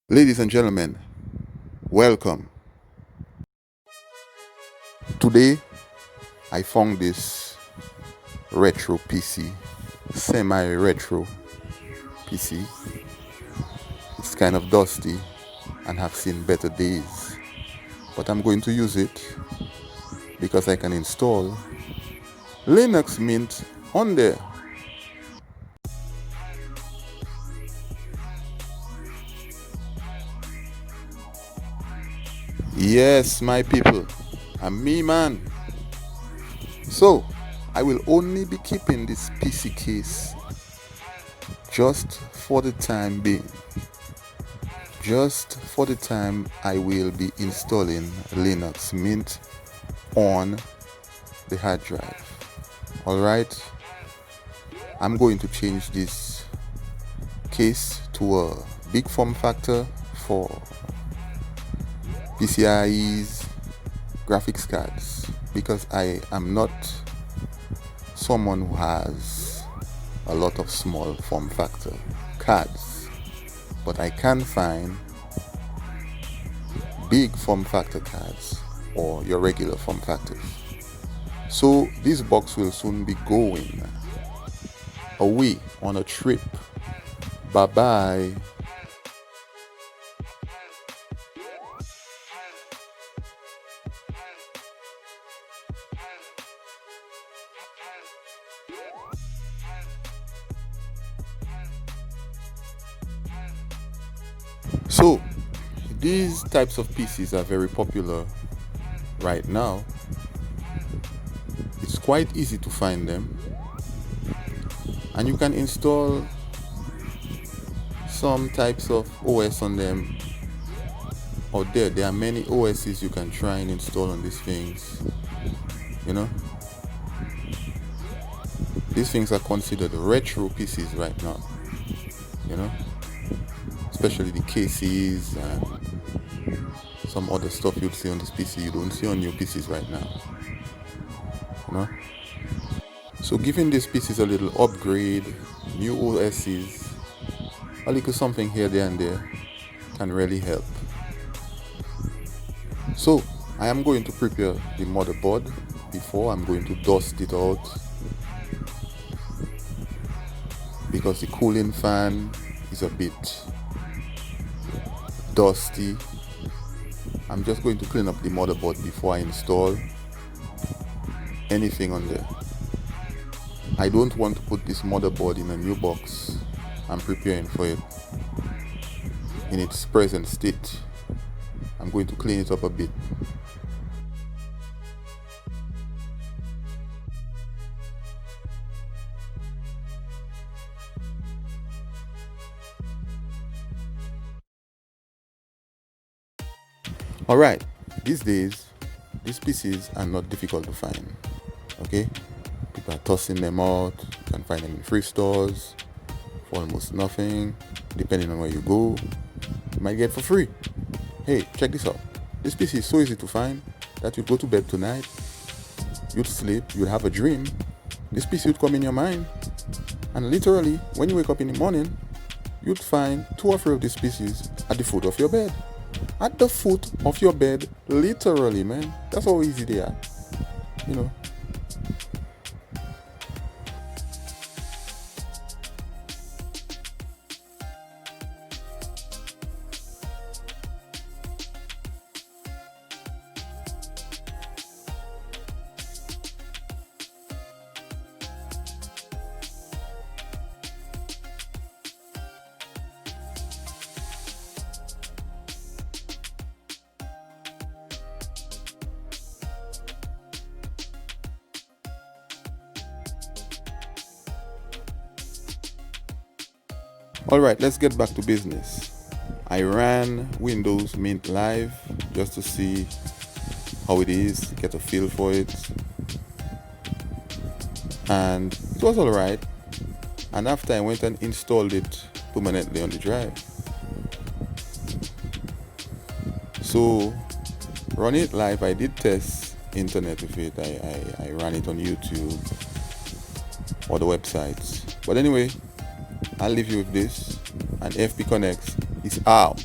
Ladies and gentlemen, welcome. Today I found this retro PC, semi-retro PC. It's kind of dusty and have seen better days, but I'm going to use it because I can install Linux Mint on there. Yes, my people, I'm me, man. So I will only be keeping this PC case just for the time being. Just for the time I will be installing Linux Mint on the hard drive. Alright, I'm going to change this case to a big form factor for PCIe's graphics cards because I am not someone who has a lot of small form factor cards, but I can find big form factor cards or your regular form factors. So this box will soon be going away on a trip. Bye bye. So these types of PCs are very popular right now. It's quite easy to find them, and you can install some types of OS on them out there. There are many OSs you can try and install on these things. These things are considered retro PCs right now, especially the cases and some other stuff you'd see on this PC you don't see on new PCs right now. So giving these PCs a little upgrade, new OSs, a little something here, there and there can really help. So I am going to prepare the motherboard before I'm going to dust it out because the cooling fan is a bit dusty. I'm just going to clean up the motherboard before I install anything on there. I don't want to put this motherboard in a new box. I'm preparing for it in its present state. I'm going to clean it up a bit. Alright, these days, these PCs are not difficult to find. Okay? People are tossing them out. You can find them in free stores for almost nothing. Depending on where you go, you might get for free. Hey, check this out. This PC is so easy to find that you'd go to bed tonight, you'd sleep, you'd have a dream. This PC would come in your mind, and literally, when you wake up in the morning, you'd find 2 or 3 of these PCs at the foot of your bed. At the foot of your bed, literally, man. That's how easy they are. Alright, let's get back to business. I ran Windows Mint Live just to see how it is, get a feel for it. And it was alright. And after I went and installed it permanently on the drive. So, running it live, I did test internet with it. I ran it on YouTube or the websites. But anyway, I'll leave you with this, and AFP Connects is out.